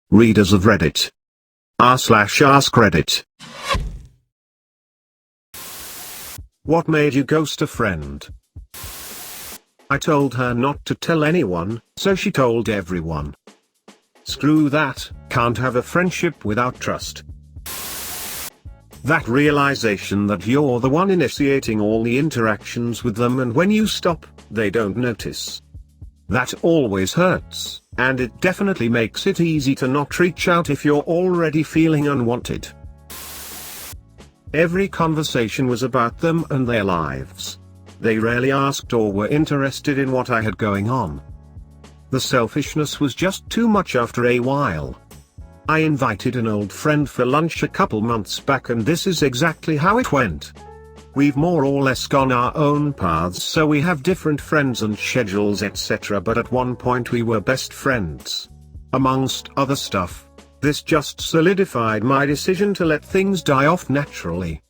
readers of Reddit. r/AskReddit. What made you ghost a friend? I told her not to tell anyone, so she told everyone. Screw that, can't have a friendship without trust. That realization that you're the one initiating all the interactions with them, and when you stop, they don't notice. That always hurts, and it definitely makes it easy to not reach out if you're already feeling unwanted. Every conversation was about them and their lives. They rarely asked or were interested in what I had going on. The selfishness was just too much after a while. I invited an old friend for lunch a couple months back, and this is exactly how it went. We've more or less gone our own paths, so we have different friends and schedules etc., but at one point we were best friends. Amongst other stuff, this just solidified my decision to let things die off naturally.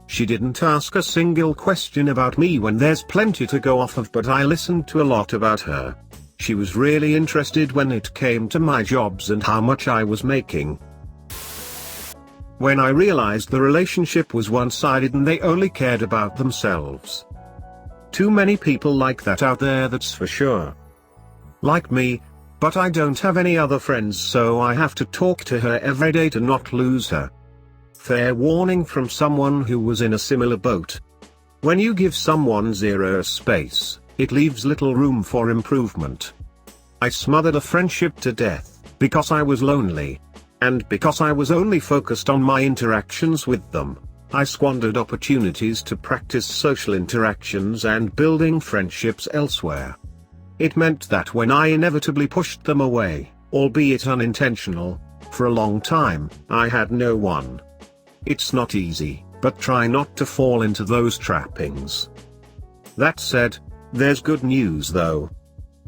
She didn't ask a single question about me when there's plenty to go off of, but I listened to a lot about her. She was really interested when it came to my jobs and how much I was making. When I realized the relationship was one-sided and they only cared about themselves. Too many people like that out there, that's for sure. Like me, but I don't have any other friends, so I have to talk to her every day to not lose her. Fair warning from someone who was in a similar boat. When you give someone zero space, it leaves little room for improvement. I smothered a friendship to death, because I was lonely. And because I was only focused on my interactions with them, I squandered opportunities to practice social interactions and building friendships elsewhere. It meant that when I inevitably pushed them away, albeit unintentional, for a long time, I had no one. It's not easy, but try not to fall into those trappings. That said, there's good news though.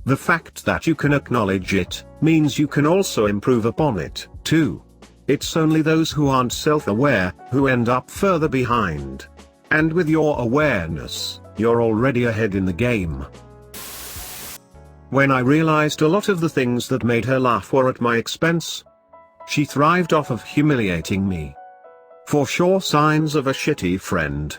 The fact that you can acknowledge it, means you can also improve upon it, too. It's only those who aren't self-aware, who end up further behind. And with your awareness, you're already ahead in the game. When I realized a lot of the things that made her laugh were at my expense, she thrived off of humiliating me. For sure, signs of a shitty friend.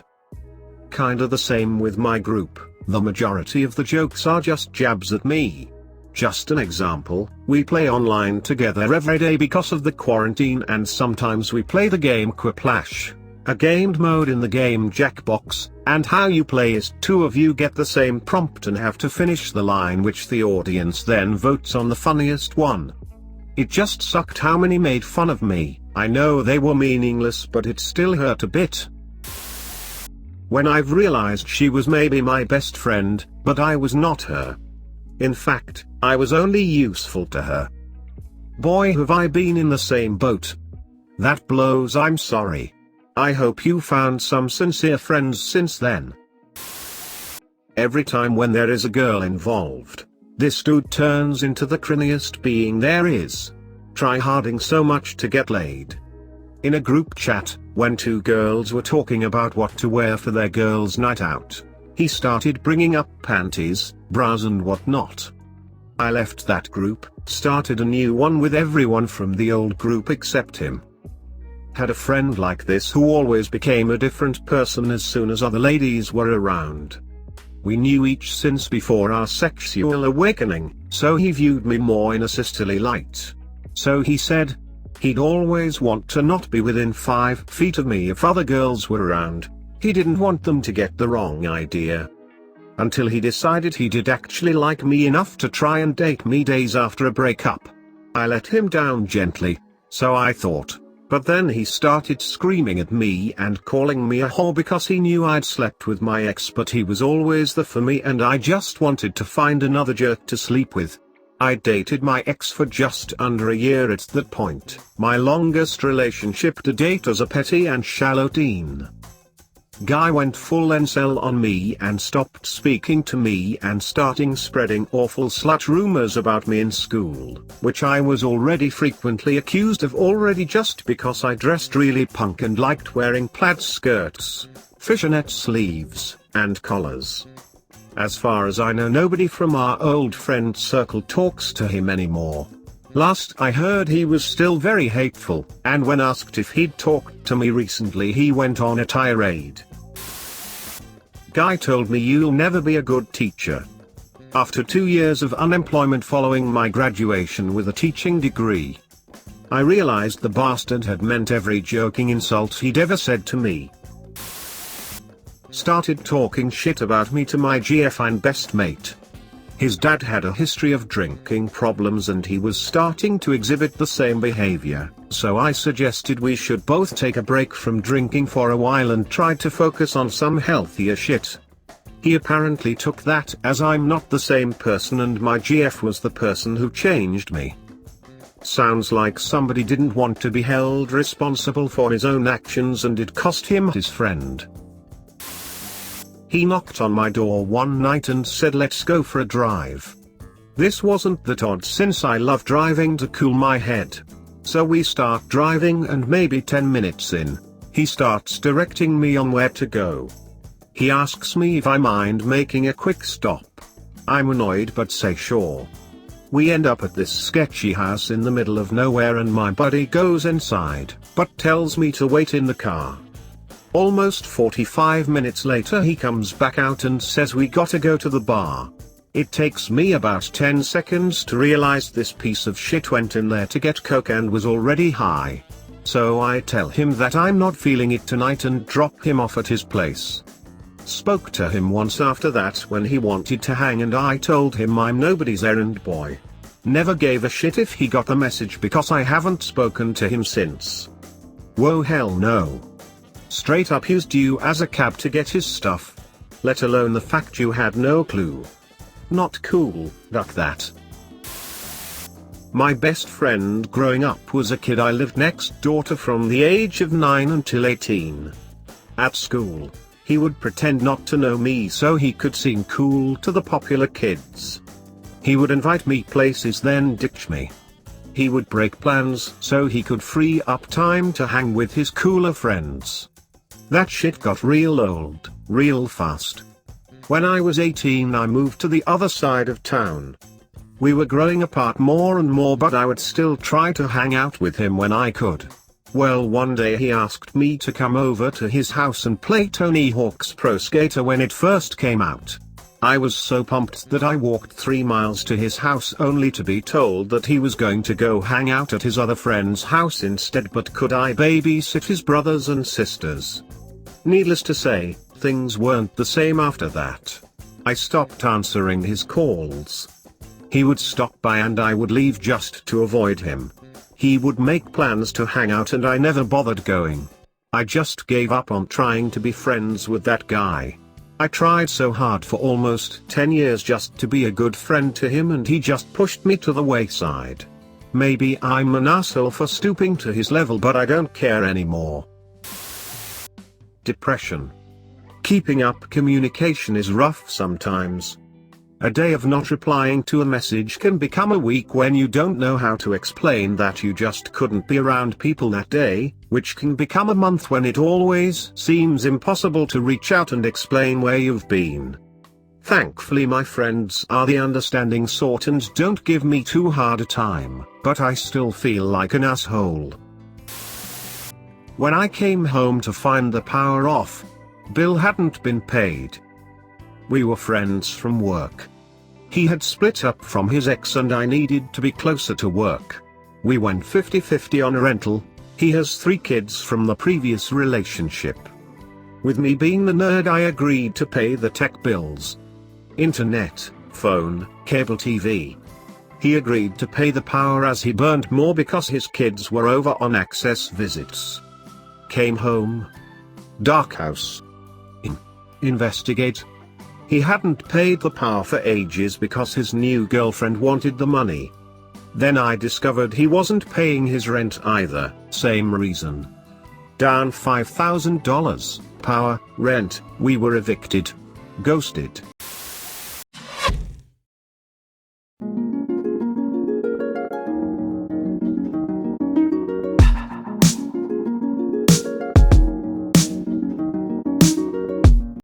Kinda the same with my group. The majority of the jokes are just jabs at me. Just an example, we play online together every day because of the quarantine, and sometimes we play the game Quiplash, a gamed mode in the game Jackbox, and how you play is two of you get the same prompt and have to finish the line, which the audience then votes on the funniest one. It just sucked how many made fun of me. I know they were meaningless, but it still hurt a bit. When I've realized she was maybe my best friend, but I was not her. In fact, I was only useful to her. Boy, have I been in the same boat. That blows. I'm sorry. I hope you found some sincere friends since then. Every time when there is a girl involved, this dude turns into the cringiest being there is. Tryharding so much to get laid. In a group chat, when two girls were talking about what to wear for their girls' night out, he started bringing up panties, bras and whatnot. I left that group, started a new one with everyone from the old group except him. Had a friend like this who always became a different person as soon as other ladies were around. We knew each since before our sexual awakening, so he viewed me more in a sisterly light. So he said, he'd always want to not be within 5 feet of me if other girls were around. He didn't want them to get the wrong idea. Until he decided he did actually like me enough to try and date me days after a breakup. I let him down gently, so I thought. But then he started screaming at me and calling me a whore because he knew I'd slept with my ex, but he was always there for me and I just wanted to find another jerk to sleep with. I dated my ex for just under a year at that point, my longest relationship to date as a petty and shallow teen. Guy went full incel on me and stopped speaking to me and starting spreading awful slut rumors about me in school, which I was already frequently accused of already just because I dressed really punk and liked wearing plaid skirts, fishnet sleeves, and collars. As far as I know, nobody from our old friend circle talks to him anymore. Last I heard he was still very hateful, and when asked if he'd talked to me recently he went on a tirade. Guy told me you'll never be a good teacher. After 2 years of unemployment following my graduation with a teaching degree, I realized the bastard had meant every joking insult he'd ever said to me. Started talking shit about me to my GF and best mate. His dad had a history of drinking problems and he was starting to exhibit the same behavior, so I suggested we should both take a break from drinking for a while and try to focus on some healthier shit. He apparently took that as I'm not the same person and my GF was the person who changed me. Sounds like somebody didn't want to be held responsible for his own actions and it cost him his friend. He knocked on my door one night and said let's go for a drive. This wasn't that odd since I love driving to cool my head. So we start driving and maybe 10 minutes in, he starts directing me on where to go. He asks me if I mind making a quick stop. I'm annoyed but say sure. We end up at this sketchy house in the middle of nowhere and my buddy goes inside, but tells me to wait in the car. Almost 45 minutes later he comes back out and says we gotta go to the bar. It takes me about 10 seconds to realize this piece of shit went in there to get coke and was already high. So I tell him that I'm not feeling it tonight and drop him off at his place. Spoke to him once after that when he wanted to hang and I told him I'm nobody's errand boy. Never gave a shit if he got the message because I haven't spoken to him since. Whoa, hell no. Straight up used you as a cab to get his stuff. Let alone the fact you had no clue. Not cool, duck that. My best friend growing up was a kid I lived next door to from the age of 9 until 18. At school, he would pretend not to know me so he could seem cool to the popular kids. He would invite me places then ditch me. He would break plans so he could free up time to hang with his cooler friends. That shit got real old, real fast. When I was 18 I moved to the other side of town. We were growing apart more and more but I would still try to hang out with him when I could. Well, one day he asked me to come over to his house and play Tony Hawk's Pro Skater when it first came out. I was so pumped that I walked 3 miles to his house only to be told that he was going to go hang out at his other friend's house instead, but could I babysit his brothers and sisters? Needless to say, things weren't the same after that. I stopped answering his calls. He would stop by and I would leave just to avoid him. He would make plans to hang out and I never bothered going. I just gave up on trying to be friends with that guy. I tried so hard for almost 10 years just to be a good friend to him and he just pushed me to the wayside. Maybe I'm an asshole for stooping to his level but I don't care anymore. Depression. Keeping up communication is rough sometimes. A day of not replying to a message can become a week when you don't know how to explain that you just couldn't be around people that day, which can become a month when it always seems impossible to reach out and explain where you've been. Thankfully my friends are the understanding sort and don't give me too hard a time, but I still feel like an asshole. When I came home to find the power off, bill hadn't been paid. We were friends from work. He had split up from his ex and I needed to be closer to work. We went 50-50 on a rental. He has 3 kids from the previous relationship. With me being the nerd I agreed to pay the tech bills. Internet, phone, cable TV. He agreed to pay the power as he burned more because his kids were over on access visits. Came home. Dark house. Investigate. He hadn't paid the power for ages because his new girlfriend wanted the money. Then I discovered he wasn't paying his rent either, same reason. Down $5,000, power, rent, we were evicted. Ghosted.